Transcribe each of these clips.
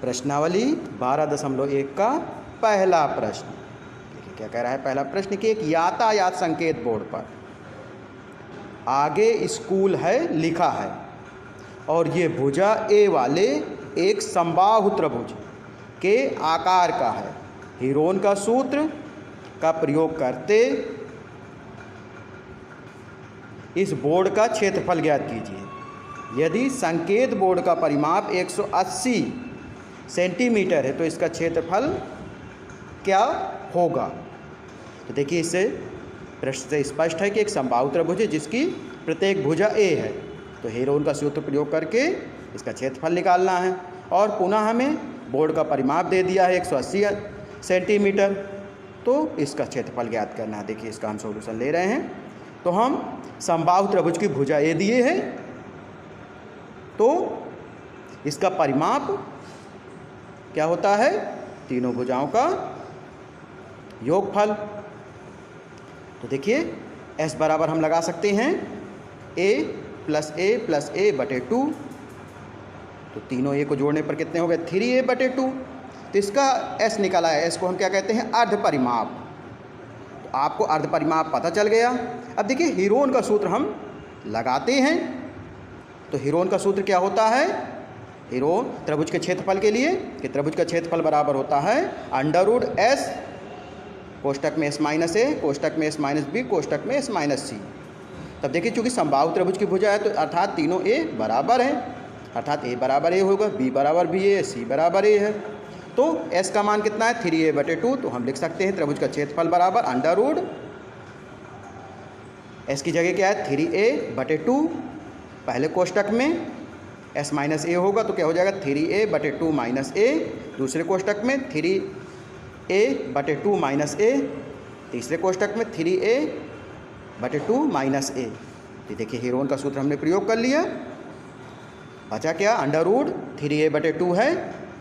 प्रश्नावली 12.1 का पहला प्रश्न। देखिए क्या कह रहा है पहला प्रश्न कि एक यातायात संकेत बोर्ड पर आगे स्कूल है लिखा है और ये भुजा ए वाले एक समबाहु त्रिभुज के आकार का है। हीरोन का सूत्र का प्रयोग करते इस बोर्ड का क्षेत्रफल ज्ञात कीजिए। यदि संकेत बोर्ड का परिमाप 180 सेंटीमीटर है तो इसका क्षेत्रफल क्या होगा। तो देखिए इससे प्रश्न से स्पष्ट है कि एक समबाहु त्रिभुज है जिसकी प्रत्येक भुजा ए है, तो हीरोन का सूत्र प्रयोग करके इसका क्षेत्रफल निकालना है। और पुनः हमें बोर्ड का परिमाप दे दिया है 180 सेंटीमीटर, तो इसका क्षेत्रफल ज्ञात करना है। देखिए इसका हम सॉल्यूशन ले रहे हैं। तो हम समबाहु त्रिभुज की भुजा ए दिए हैं, तो इसका परिमाप क्या होता है, तीनों भुजाओं का योगफल। तो देखिए S बराबर हम लगा सकते हैं a प्लस ए बटे 2। तो तीनों ए को जोड़ने पर कितने हो गए, 3a बटे 2। तो इसका S निकाला है, S को हम क्या कहते हैं, अर्ध परिमाप। तो आपको अर्ध परिमाप पता चल गया। अब देखिए हीरोन का सूत्र हम लगाते हैं। तो हीरोन का सूत्र क्या होता है, हीरोन त्रिभुज के क्षेत्रफल के लिए कि त्रिभुज का क्षेत्रफल बराबर होता है √S कोष्टक में S माइनस ए, कोष्टक में S माइनस बी, कोष्टक में S माइनस सी। तब देखिए चूंकि समबाहु त्रिभुज की भुजा है तो अर्थात तीनों ए बराबर हैं, अर्थात ए बराबर ए होगा, बी बराबर बी है, सी बराबर ए है। तो S का मान कितना है, 3a बटे 2। तो हम लिख सकते हैं त्रिभुज का क्षेत्रफल बराबर √S की जगह क्या है, 3a बटे 2। पहले कोष्टक में S माइनस ए होगा तो क्या हो जाएगा, 3a बटे 2 माइनस ए। दूसरे कोष्टक में 3a बटे 2 माइनस ए। तीसरे कोष्टक में 3a बटे 2 माइनस ए। तो देखिए हीरोन का सूत्र हमने प्रयोग कर लिया। बचा क्या, √3a बटे 2 है,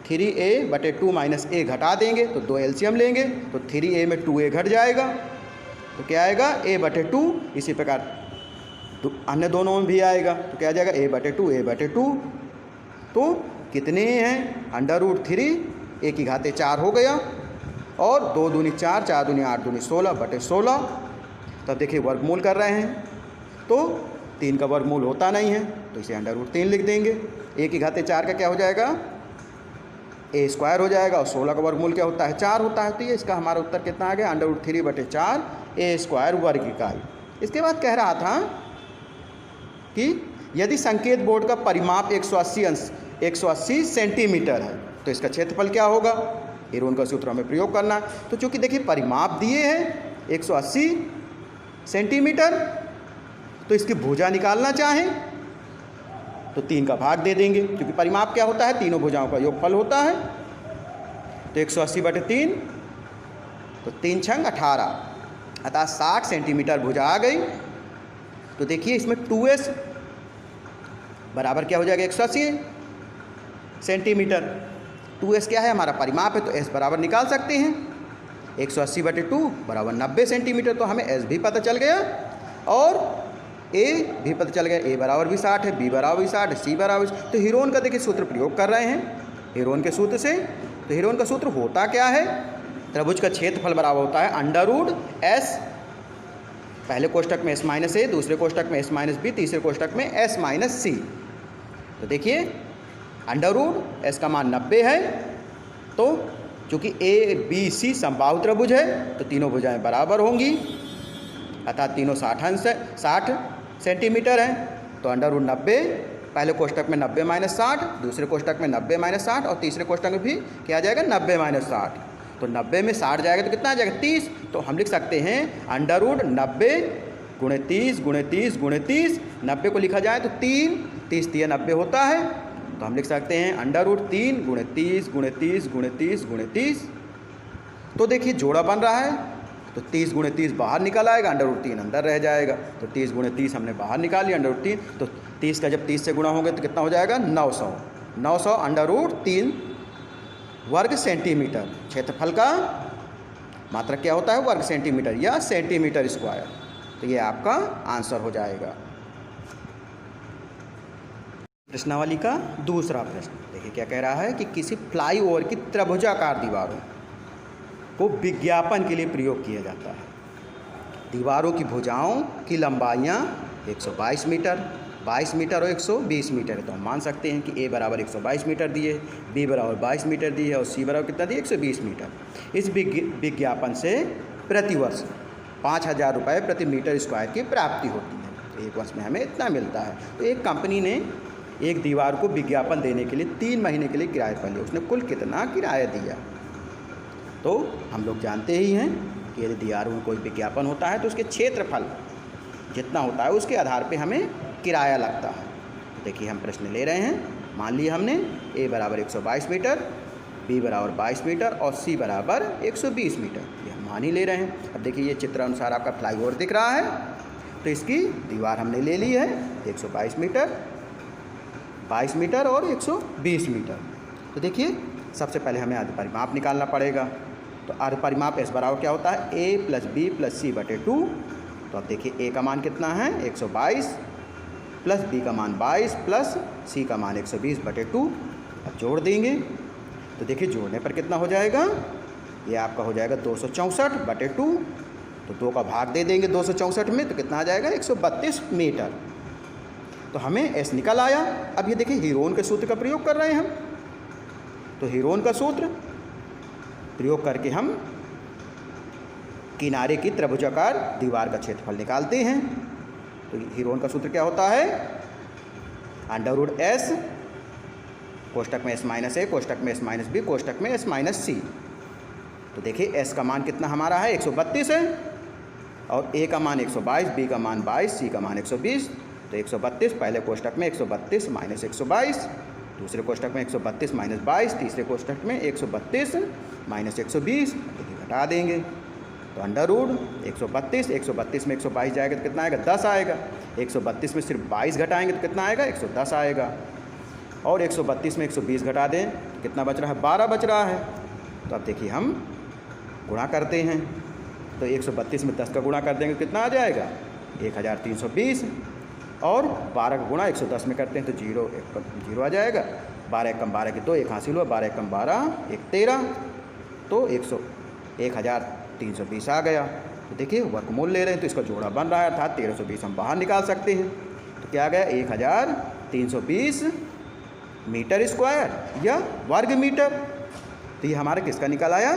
3a बटे 2 माइनस ए घटा देंगे तो 2 एलसीएम लेंगे तो 3a में 2a घट जाएगा तो क्या आएगा, a बटे 2। इसी प्रकार अन्य दोनों में भी आएगा तो क्या आ जाएगा, a बटे 2। तो कितने हैं, √3 a की घाते 4 हो गया और 2 दूनी 4, 4 दूनी 8, दूनी 16 बटे 16। तब देखिए वर्गमूल कर रहे हैं तो 3 का वर्गमूल होता नहीं है तो इसे √3 लिख देंगे। a की घाते 4 का क्या हो जाएगा, a स्क्वायर हो जाएगा और 16 का वर्गमूल क्या होता है, 4 होता है। तो ये इसका हमारा उत्तर कितना आ गया, √3 बटे 4 a स्क्वायर वर्ग इकाई। इसके बाद कह रहा था कि यदि संकेत बोर्ड का परिमाप 180 सेंटीमीटर है तो इसका क्षेत्रफल क्या होगा। हीरोन का सूत्र हमें प्रयोग करना है। तो चूंकि देखिए परिमाप दिए हैं 180 सेंटीमीटर, तो इसकी भुजा निकालना चाहें तो 3 का भाग दे देंगे, क्योंकि परिमाप क्या होता है, तीनों भुजाओं का योगफल होता है। तो 180 बटे 3, तो 3 छंग 18, अतः 60 सेंटीमीटर भुजा आ गई। तो देखिए इसमें 2s बराबर क्या हो जाएगा, 180 सेंटीमीटर। 2s क्या है, हमारा परिमाप है, तो s बराबर निकाल सकते हैं। 180 बटे 2 बराबर 90 सेंटीमीटर। तो हमें s भी पता चल गया और a भी पता चल गया। a बराबर भी 60 है, b बराबर भी 60 है, c बराबर। तो हीरोन का देखिए सूत्र प्रयोग कर रहे हैं हीरोन के सूत्र से। तो हीरोन का सूत्र होता क्या है, त्रिभुज का क्षेत्रफल बराबर होता है √S, पहले कोष्टक में S माइनस ए, दूसरे कोष्टक में S माइनस बी, तीसरे कोष्टक में S माइनस सी। तो देखिए √S का मान 90 है। तो चूँकि A B C समबाहु त्रिभुज है तो तीनों भुजाएं बराबर होंगी, अर्थात तीनों 60 सेंटीमीटर हैं। तो √90, पहले कोष्टक में 90 माइनस 60, दूसरे कोष्टक में 90 माइनस 60 और तीसरे कोष्टक में भी क्या आ जाएगा, 90 माइनस 60। तो 90 में 60 जाएगा तो कितना आ जाएगा, 30। तो हम लिख सकते हैं √90 गुणे 30 गुणे 30 गुणे 30। 90 को लिखा जाए तो 3, 30 3 90 होता है। तो हम लिख सकते हैं √3 गुणे 30 गुणे 30 गुणे 30 गुणे 30। तो देखिए जोड़ा बन रहा है, तो 30 गुणे 30 बाहर निकल आएगा, √3 अंदर रह जाएगा। तो 30 गुणे 30 हमने बाहर निकाल लिया, √3। तो 30 का जब 30 से गुणा होंगे तो कितना हो जाएगा, 900 √3 वर्ग सेंटीमीटर। क्षेत्रफल का मात्रक क्या होता है, वर्ग सेंटीमीटर या सेंटीमीटर स्क्वायर। तो ये आपका आंसर हो जाएगा। प्रश्नावली का दूसरा प्रश्न देखिए क्या कह रहा है कि किसी फ्लाईओवर की त्रिभुजाकार दीवारों को विज्ञापन के लिए प्रयोग किया जाता है। दीवारों की भुजाओं की लंबाइयाँ 122 मीटर, 22 मीटर और 120 मीटर है। तो हम मान सकते हैं कि ए बराबर 122 मीटर दिए, बी बराबर 22 मीटर दिए और सी बराबर कितना दिए 120 मीटर। इस विज्ञापन से प्रतिवर्ष 5,000 रुपये प्रति मीटर स्क्वायर की प्राप्ति होती है। तो एक वर्ष में हमें इतना मिलता है। तो एक कंपनी ने एक दीवार को विज्ञापन देने के लिए 3 महीने के लिए किराए पर लिया। उसने कुल कितना किराया दिया? तो हम लोग जानते ही हैं कि यदि दीवार में कोई विज्ञापन होता है तो उसके क्षेत्रफल जितना होता है उसके आधार पे हमें किराया लगता है। देखिए हम प्रश्न ले रहे हैं। मान लिया हमने ए बराबर 122 मीटर, बी बराबर 22 मीटर और सी बराबर 120 मीटर, ये हम मान ही ले रहे हैं। अब देखिए ये चित्र अनुसार आपका फ्लाईओवर दिख रहा है, तो इसकी दीवार हमने ले ली है 122 मीटर, 22 मीटर और 120 मीटर। तो देखिए सबसे पहले हमें अर्ध परिमाप निकालना पड़ेगा। तो अर्ध परिमाप एस बराबर क्या होता है? ए प्लस बी प्लस सी बटे 2। तो अब देखिए ए का मान कितना है 122 प्लस बी का मान 22 प्लस सी का मान 120 बटे 2। अब जोड़ देंगे तो देखिए जोड़ने पर कितना हो जाएगा? ये आपका हो जाएगा 264 बटे 2। तो 2 का भाग दे देंगे 264 में तो कितना आ जाएगा 132 मीटर। तो हमें एस निकल आया। अब ये देखिए हीरोन के सूत्र का प्रयोग कर रहे हैं हम। तो हीरोन का सूत्र प्रयोग करके हम किनारे की त्रिभुजाकार दीवार का क्षेत्रफल निकालते हैं। तो हीरोन का सूत्र क्या होता है? अंडर एस कोष्टक में एस माइनस ए, कोष्टक में एस माइनस बी, कोष्टक में एस माइनस सी। तो देखिए एस का मान कितना हमारा है 132 है और ए का मान 122, बी का मान 22, सी का मान 120। तो 132 पहले कोष्टक में 132 माइनस 122, दूसरे कोष्टक में 132 माइनस 22, तीसरे कोष्टक में 132 माइनस 120। तो घटा देंगे तो अंडर रूट 132 में 122 जाएगा तो कितना आएगा 10 आएगा। 132 में सिर्फ 22 घटाएंगे तो कितना आएगा 110 आएगा। और 132 में 120 घटा दें तो कितना बच रहा है 12 बच रहा है। तो अब देखिए हम गुणा करते हैं। तो 132 में 10 का गुणा कर देंगे कितना आ जाएगा 1320 और 12 का गुणा 110 में करते हैं तो 0 आ जाएगा। 12 एकम 12 की 2 1 हासिल हुआ, 12 एकम 12 1 13 तो 1320 आ गया। तो देखिए वर्गमूल ले रहे हैं तो इसका जोड़ा बन रहा है अर्थात 1320 हम बाहर निकाल सकते हैं। तो क्या आ गया 1320 मीटर स्क्वायर या वर्ग मीटर। तो ये हमारा किसका निकल आया?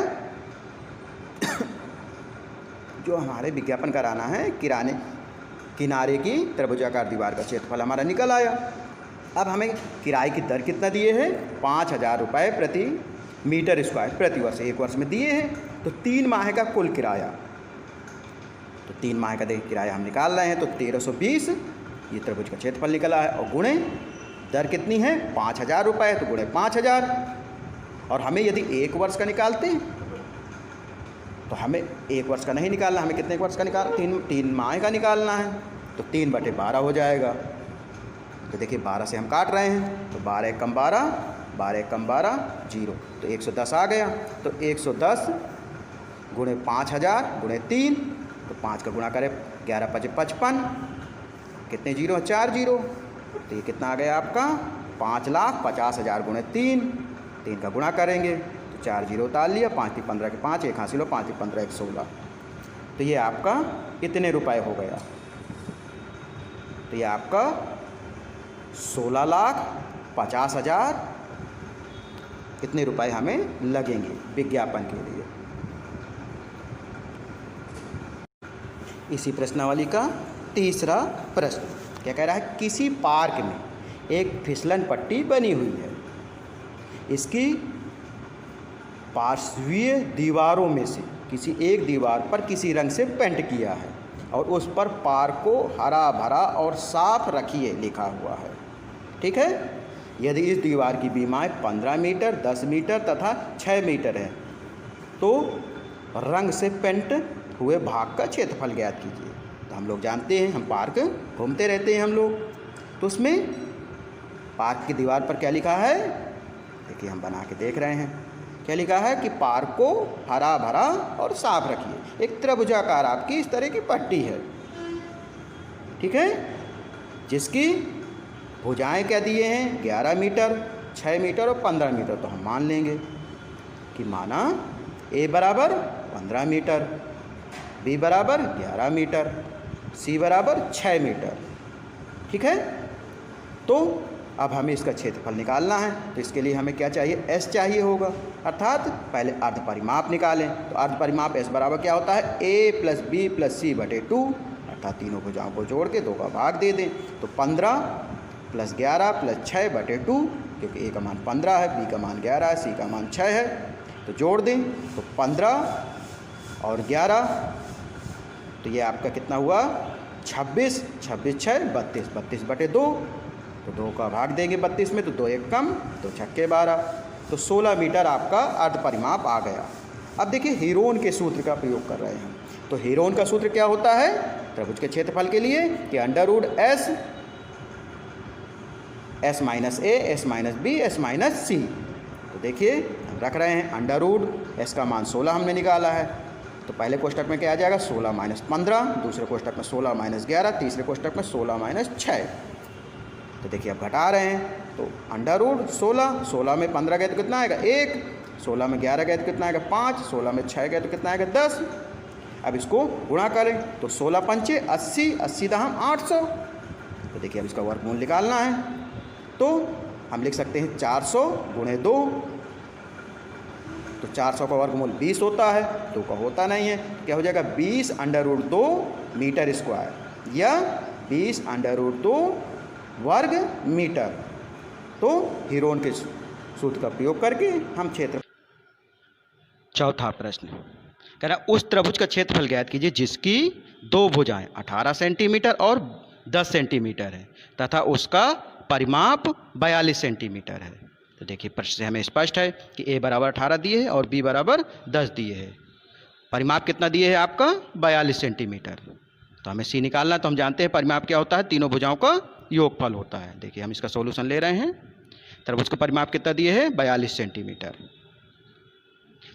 जो हमारे विज्ञापन कराना है किनारे की त्रिभुजाकार दीवार का क्षेत्रफल हमारा निकल आया। अब हमें किराए की दर कितना दिए हैं 5,000 रुपये प्रति मीटर स्क्वायर प्रति वर्ष, एक वर्ष में दिए हैं। तो 3 माह का कुल किराया, तो 3 माह का देखिए किराया हम निकाल रहे हैं। तो 1320 ये त्रिभुज का क्षेत्रफल निकला है और गुणे दर कितनी है 5,000 रुपये, तो गुणे 5,000। और हमें यदि 1 वर्ष का निकालते हैं तो हमें 1 वर्ष का नहीं निकालना, हमें कितने वर्ष का निकालना 3 माह का निकालना है। तो 3/12 हो जाएगा। तो देखिए 12 से हम काट रहे हैं तो 12 एकम 12, 12 एकम 12 0, तो 110 आ गया। तो 110 गुणे 5,000 गुणे 3, तो 5 का गुणा करें 11 × 5 = 55, कितने 0 4 0। तो ये कितना आ गया आपका 5,50,000 गुणे 3 का गुणा करेंगे तो 4 0 उतार लिया, 5 × 15 = 5, 1 हासिल हो, 5 × 15 = 16। तो ये आपका इतने रुपए हो गया। तो ये आपका 16,50,000 इतने रुपए हमें लगेंगे विज्ञापन के लिए। इसी प्रश्नावली का तीसरा प्रश्न क्या कह रहा है? किसी पार्क में एक फिसलन पट्टी बनी हुई है, इसकी पार्श्वीय दीवारों में से किसी एक दीवार पर किसी रंग से पेंट किया है और उस पर पार्क को हरा भरा और साफ रखिए लिखा हुआ है। ठीक है। यदि इस दीवार की बीमाएँ 15 मीटर, 10 मीटर तथा 6 मीटर है तो रंग से पेंट हुए भाग का क्षेत्रफल ज्ञात कीजिए। तो हम लोग जानते हैं, हम पार्क घूमते रहते हैं हम लोग, तो उसमें पार्क की दीवार पर क्या लिखा है? देखिए हम बना के देख रहे हैं। क्या लिखा है कि पार्क को हरा भरा और साफ रखिए। एक त्रिभुजाकार आपकी इस तरह की पट्टी है, ठीक है, जिसकी भुजाएं क्या दिए हैं, 11 मीटर, 6 मीटर और 15 मीटर। तो हम मान लेंगे कि माना ए बराबर 15 मीटर, बी बराबर 11 मीटर, सी बराबर 6 मीटर। ठीक है। तो अब हमें इसका क्षेत्रफल निकालना है, तो इसके लिए हमें क्या चाहिए, एस चाहिए होगा, अर्थात पहले अर्ध परिमाप निकालें। तो अर्ध परिमाप एस बराबर क्या होता है, ए प्लस बी प्लस सी बटे 2, अर्थात तीनों भुजाओं को जोड़ के 2 का भाग दे दें। तो 15 प्लस 11 प्लस 6 बटे 2, क्योंकि ए का मान 15 है, बी का मान 11 है, सी का मान 6 है, तो जोड़ दें। तो 15 और 11, तो ये आपका कितना हुआ, 26, 26 6 32, 32 बटे 2, तो 2 का भाग देंगे 32 में, तो 2 एक कम, 2 छक्के 12, तो 16 मीटर आपका अर्ध परिमाप आ गया। अब देखिए हेरोन के सूत्र का प्रयोग कर रहे हैं। तो हेरोन का सूत्र क्या होता है त्रिभुज के क्षेत्रफल के लिए, कि under root S, S minus A, S minus B, S minus C. तो देखिए हम रख रहे हैं अंडर रूट एस का मान 16 हमने निकाला है, तो पहले कोष्टक में क्या आ जाएगा, 16 माइनस 15, दूसरे कोष्टक में 16 माइनस 11, तीसरे कोष्टक में 16 माइनस 6। तो देखिए अब घटा रहे हैं, तो अंडर रूट 16, 16 में 15 गए तो कितना आएगा 1, 16 में 11 गए तो कितना आएगा 5, 16 में 6 गए तो कितना आएगा 10। अब इसको गुणा करें, तो 16 पंचे 80, 80 दहम 800। तो देखिए अब इसका वर्गमूल निकालना है, तो हम लिख सकते हैं 400 गुणे 2, तो 400 का वर्गमूल 20 होता है, 2 का होता नहीं है, क्या हो जाएगा 20 अंडर रूट 2 मीटर स्क्वायर, या 20 अंडर रूट 2 वर्ग मीटर। तो हेरोन के सूत्र का प्रयोग करके हम क्षेत्र। चौथा प्रश्न कह रहा उस त्रिभुज का क्षेत्रफल ज्ञात कीजिए जिसकी 2 भुजाएं 18 सेंटीमीटर और 10 सेंटीमीटर है तथा उसका परिमाप 42 सेंटीमीटर है। तो देखिए प्रश्न से हमें स्पष्ट है कि ए बराबर 18 दिए है और बी बराबर 10 दिए है, परिमाप कितना दिए है आपका 42 सेंटीमीटर। तो हमें सी निकालना है, तो हम जानते हैं परिमाप क्या होता है, तीनों भुजाओं का योगफल होता है। देखिए हम इसका सॉल्यूशन ले रहे हैं, त्रिभुज का परिमाप कितना दिए है 42 सेंटीमीटर।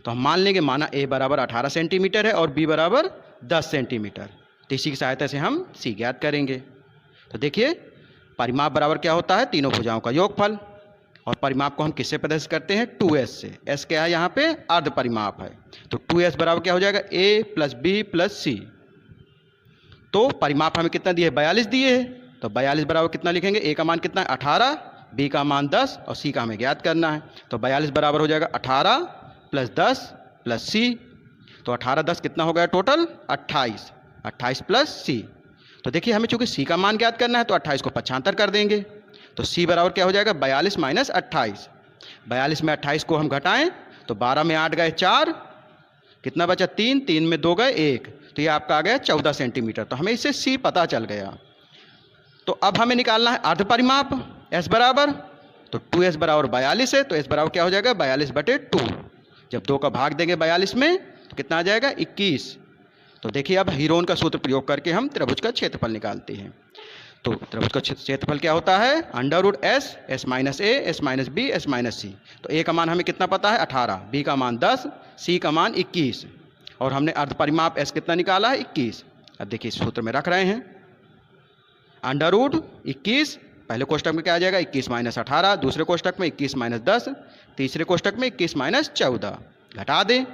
तो हम मान लेंगे माना ए बराबर 18 सेंटीमीटर है और बी बराबर 10 सेंटीमीटर। तो इसी की सहायता से हम सी ज्ञात करेंगे। तो देखिए परिमाप बराबर क्या होता है, तीनों भुजाओं का योगफल, और परिमाप को हम किससे प्रदर्शित करते हैं, 2s से। s क्या है यहाँ पे, अर्ध परिमाप है, तो 2s बराबर क्या हो जाएगा a प्लस बी प्लस सी। तो परिमाप हमें कितना दिए है 42 दिए है, तो 42 बराबर कितना लिखेंगे, a का मान कितना है 18, b का मान 10 और c का हमें ज्ञात करना है। तो 42 बराबर हो जाएगा 18 प्लस 10 प्लस c, तो 18 10 कितना हो गया टोटल 28, 28 प्लस c। तो देखिए हमें चूंकि c का मान ज्ञात करना है तो 28 को 75 कर देंगे, तो c बराबर क्या हो जाएगा 42 माइनस 28। 42 में 28 को हम घटाएं तो 12 में 8 गए 4, कितना बचा 3, 3 में 2 गए 1, तो ये आपका आ गया 14 सेंटीमीटर। तो हमें इससे c पता चल गया। तो अब हमें निकालना है अर्ध परिमाप s बराबर, तो 2s बराबर 42 है, तो s बराबर क्या हो जाएगा 42 बटे 2। जब 2 का भाग देंगे 42 में तो कितना आ जाएगा 21। तो देखिए अब हेरोन का सूत्र प्रयोग करके हम त्रिभुज का क्षेत्रफल निकालते हैं। तो त्रिभुज का क्षेत्रफल क्या होता है, under root S, S minus A, S minus B, S minus C. तो ए का मान हमें कितना पता है 18, बी का मान 10, सी का मान 21, और हमने अर्ध परिमाप एस कितना निकाला है 21। अब देखिए सूत्र में रख रहे हैं, अंडर रूट 21, पहले कोष्टक में क्या आ जाएगा 21 माइनस 18, दूसरे कोष्टक में 21 माइनस 10, तीसरे कोष्टक में 21 माइनस 14, घटा दें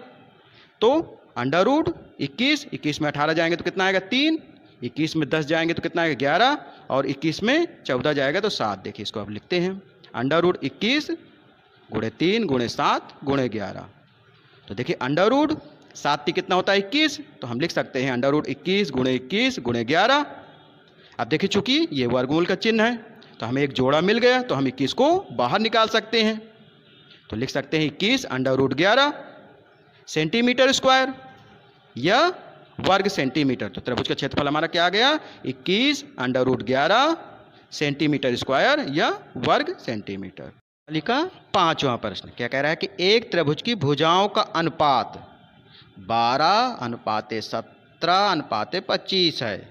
तो अंडर रूट 21, 21 में 18 जाएंगे तो कितना आएगा 3, 21 में 10 जाएंगे तो कितना आएगा 11, और 21 में 14 जाएगा तो 7। देखिए इसको अब लिखते हैं, अंडर रूट 21 गुणे 3 गुणे 7 गुणे 11। तो देखिए अंडर रूट 7 की कितना होता है 21, तो हम लिख सकते हैं अंडर रूट 21 गुणे 11। अब देखिए चूंकि ये वर्गमूल का चिन्ह है तो हमें एक जोड़ा मिल गया, तो हम 21 को बाहर निकाल सकते हैं। तो लिख सकते हैं 21 अंडर रूट 11 सेंटीमीटर स्क्वायर या वर्ग सेंटीमीटर। तो त्रिभुज का क्षेत्रफल हमारा क्या आ गया 21 अंडर रूट 11 सेंटीमीटर स्क्वायर या वर्ग सेंटीमीटर। का 5वां प्रश्न क्या कह रहा है कि एक त्रिभुज की भुजाओं का अनुपात 12:17:25 है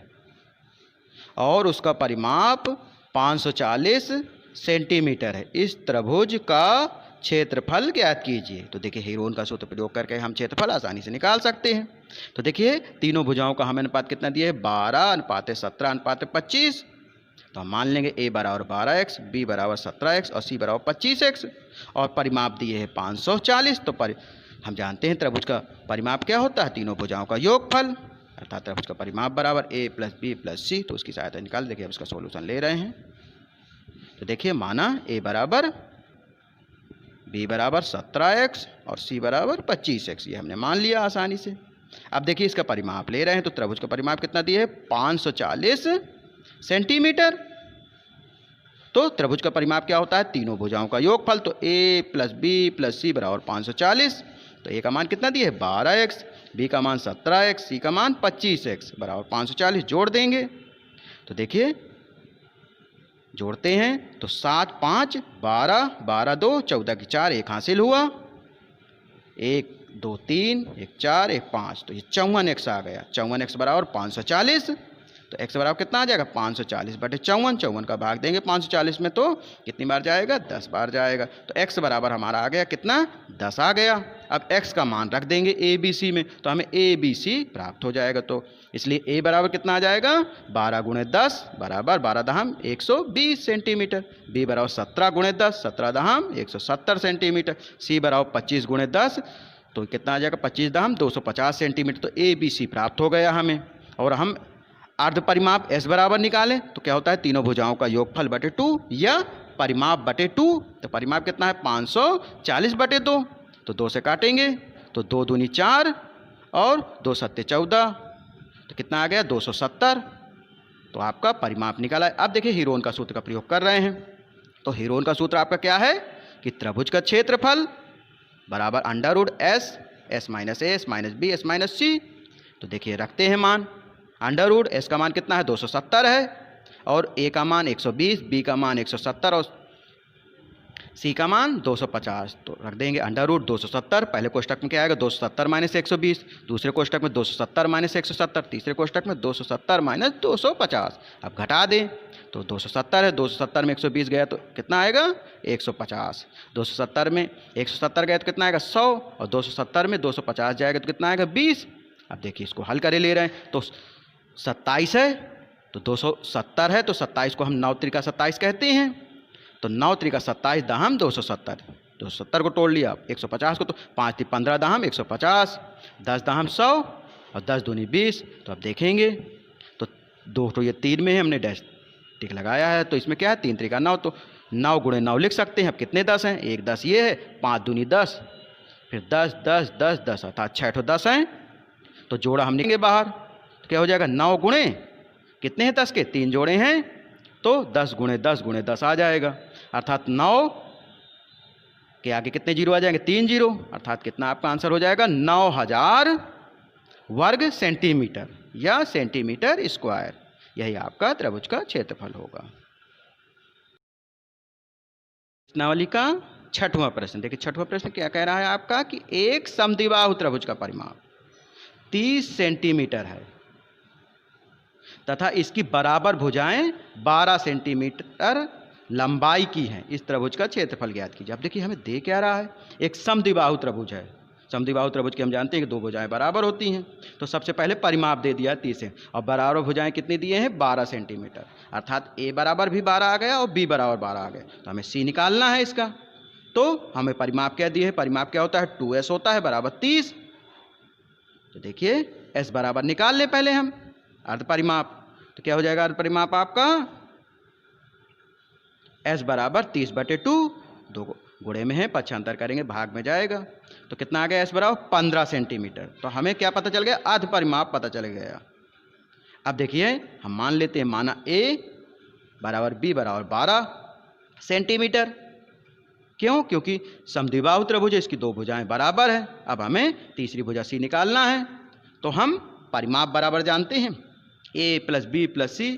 और उसका परिमाप 540 सेंटीमीटर है। इस त्रिभुज का क्षेत्रफल ज्ञात कीजिए। तो देखिए हेरोन का सूत्र प्रयोग करके हम क्षेत्रफल आसानी से निकाल सकते हैं। तो देखिए तीनों भुजाओं का हमें अनुपात कितना दिया है 12:17:25, तो हम मान लेंगे a बराबर 12x, b बराबर 17x और c बराबर 25x और परिमाप दिए हैं 540। तो हम जानते हैं त्रिभुज का परिमाप क्या होता है, तीनों भुजाओं का योगफल, अर्थात त्रिभुज का परिमाप बराबर a प्लस बी प्लस सी। तो उसकी सहायता निकाल, देखिए अब इसका सॉल्यूशन ले रहे हैं। तो देखिए माना a बराबर b बराबर 17x और c बराबर 25x, ये हमने मान लिया आसानी से। अब देखिए इसका परिमाप ले रहे हैं, तो त्रिभुज का परिमाप कितना दिया है 540 सेंटीमीटर। तो त्रिभुज का परिमाप क्या होता है, तीनों भुजाओं का योगफल। तो a प्लस बी प्लस सी बराबर 540। तो a का मान कितना दिया है 12x, b का मान 17x, c का मान 25x बराबर 540। जोड़ देंगे तो देखिए जोड़ते हैं तो 7 5 12, 12 2 14 की 4, 1 हासिल हुआ, 1 2 3 1 4 1 5। तो ये 54x आ गया। 54x बराबर 540। तो x बराबर कितना आ जाएगा 540 बटे 54। 54 का भाग देंगे 540 में तो कितनी बार जाएगा 10 बार जाएगा। तो x बराबर हमारा आ गया कितना 10 आ गया। अब x का मान रख देंगे a b c में, तो हमें a b c प्राप्त हो जाएगा। तो इसलिए a बराबर कितना आ जाएगा 12 गुणे 10 बराबर 12 दहम 120 सेंटीमीटर, b बराबर 17 गुणे 10 17 दहम 170 सेंटीमीटर, c बराबर 25 गुणे 10 तो कितना आ जाएगा 25 दहम 250 सेंटीमीटर। तो a b c प्राप्त हो गया हमें। और हम अर्ध परिमाप s बराबर निकालें तो क्या होता है तीनों भुजाओं का योगफल बटे 2 या परिमाप बटे 2। तो परिमाप कितना है 540 बटे 2, तो 2 से काटेंगे तो 2 दूनी 4 और 2 सत्ते 14, तो कितना आ गया 270। तो आपका परिमाप निकाला है। अब देखिए हीरोन का सूत्र का प्रयोग कर रहे हैं। तो हीरोन का सूत्र आपका क्या है कि त्रिभुज का क्षेत्रफल बराबर under root S, S minus A, S minus B, S minus C. तो देखिए रखते हैं मान, अंडर रूट एस का मान कितना है 270 है और ए का मान 120, बी का मान 170 और सी का मान 250। तो रख देंगे अंडर रूट 270। पहले कोष्टक में क्या आएगा 270 माइनस 120, दूसरे कोष्टक में 270 माइनस 170, तीसरे कोष्टक में 270 माइनस 250। अब घटा दें तो 270 है, 270 में 120 गया तो कितना आएगा 150, 270 में 170 गया तो कितना आएगा 100 और 270 में 250 जाएगा तो कितना आएगा 20। अब देखिए इसको हल करे ले रहे हैं तो 27 है तो 270 है तो 27 को हम 9 त्रिका 27 कहते हैं। तो 9 त्रिका 27 दहम 270, 270 को तोड़ लिया 150 को, तो 5 × 15 दहम 150, 10 दहम 100 और 10 दूनी 20। तो अब देखेंगे तो 2 तो ये 3 में है, हमने डैश टिक लगाया है, तो इसमें क्या है 3 त्रिका 9, तो 9 गुणे 9 लिख सकते हैं। अब कितने 10 हैं, एक 10 ये है, 5 दूनी 10, फिर 10 10 10 10 अर्थात 6 ठो 10 हैं। तो जोड़ा हम निकालेंगे बाहर तो क्या हो जाएगा 9 गुणे कितने हैं 10 के 3 जोड़े हैं तो 10 गुणे 10 गुणे 10 आ जाएगा, अर्थात 9 के आगे कितने जीरो आ जाएंगे 3 जीरो, अर्थात कितना आपका आंसर हो जाएगा 9000 वर्ग सेंटीमीटर या सेंटीमीटर स्क्वायर। यही आपका त्रिभुज का क्षेत्रफल होगा। प्रश्नावली का 6वां प्रश्न देखिए, 6वां प्रश्न क्या कह रहा है आपका कि एक समद्विबाहु त्रिभुज का परिमाप 30 सेंटीमीटर है तथा इसकी बराबर भुजाएं 12 सेंटीमीटर लंबाई की हैं। इस त्रिभुज का क्षेत्रफल ज्ञात कीजिए। अब देखिए हमें दे क्या रहा है, एक समद्विबाहु त्रिभुज है। समद्विबाहु त्रिभुज के हम जानते हैं कि 2 भुजाएं बराबर होती हैं। तो सबसे पहले परिमाप दे दिया 30 है और बराबर भुजाएं कितनी दिए हैं 12 सेंटीमीटर, अर्थात ए बराबर भी 12 आ गया और बी बराबर 12 आ गया। तो हमें सी निकालना है इसका। तो हमें परिमाप क्या दिए है, परिमाप क्या होता है 2s होता है बराबर 30। तो देखिए s बराबर निकाल लें पहले हम अर्ध परिमाप। तो क्या हो जाएगा अर्ध परिमाप आपका s बराबर 30 बटे 2, 2 गुणे में है पक्षांतर करेंगे भाग में जाएगा तो कितना आ गया s बराबर 15 सेंटीमीटर। तो हमें क्या पता चल गया अर्ध परिमाप पता चल गया। अब देखिए हम मान लेते हैं, माना a बराबर b बराबर 12 सेंटीमीटर। क्यों, क्योंकि समद्विबाहु त्रिभुज है, इसकी 2 भुजाएं बराबर है। अब हमें तीसरी भुजा सी निकालना है। तो हम परिमाप बराबर जानते हैं a प्लस बी प्लस सी,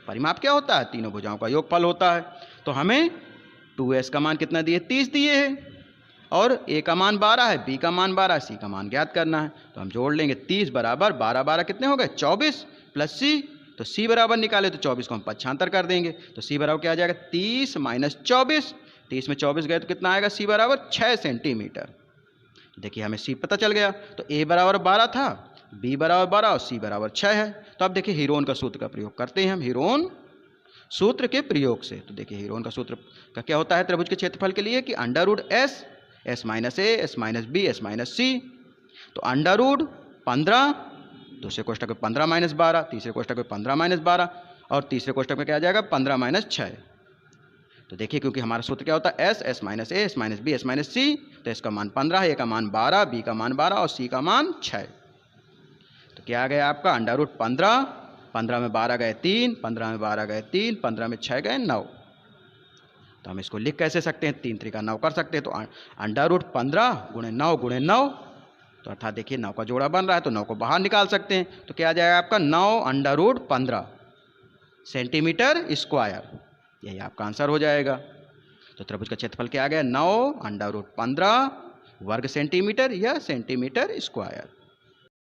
परिमाप क्या होता है तीनों भुजाओं का योगफल होता है। तो हमें 2s का मान कितना दिए 30 दिए हैं और a का मान 12 है, b का मान 12, c का मान ज्ञात करना है। तो हम जोड़ लेंगे 30 बराबर 12 12 कितने हो गए 24 प्लस c। तो c बराबर निकाले तो 24 को हम पक्षांतर कर देंगे तो c बराबर क्या आ जाएगा 30 माइनस 24, 30 में 24 गए तो कितना आएगा c बराबर 6 सेंटीमीटर। देखिए हमें c पता चल गया। तो a बराबर 12 था, b बराबर 12 और c बराबर 6 है। तो अब देखिए हीरोन का सूत्र का प्रयोग करते हैं हम। हीरोन सूत्र के प्रयोग से। तो देखिए हीरोन का सूत्र का क्या होता है त्रिभुज के क्षेत्रफल के लिए कि under root S, S minus A, S minus B, S minus C. तो अंडर रूट 15, दूसरे कोष्टक में 15 माइनस 12, तीसरे कोष्टक में 15 माइनस 12 और तीसरे कोष्टक में क्या आ जाएगा 15 माइनस 6। तो देखिए क्योंकि हमारा सूत्र क्या होता है S, S minus A, S minus B, S minus C, तो इसका मान 15 है, ए का मान 12, बी का मान 12 और सी का मान 6। तो क्या आ गया आपका अंडर रूट 15, 15 में 12 गए 3, 15 में 12 गए 3, 15 में 6 गए 9। तो हम इसको लिख कैसे सकते हैं, 3 3 9 कर सकते हैं। तो अंडर रूट 15 गुणे 9 गुणे 9, तो अर्थात देखिए 9 का जोड़ा बन रहा है तो 9 को बाहर निकाल सकते हैं। तो क्या आ जाएगा आपका 9 अंडर रूट 15 सेंटीमीटर स्क्वायर, यही आपका आंसर हो जाएगा। तो त्रिभुज का क्षेत्रफल क्या आ गया 9 अंडर रूट 15 वर्ग सेंटीमीटर या सेंटीमीटर स्क्वायर।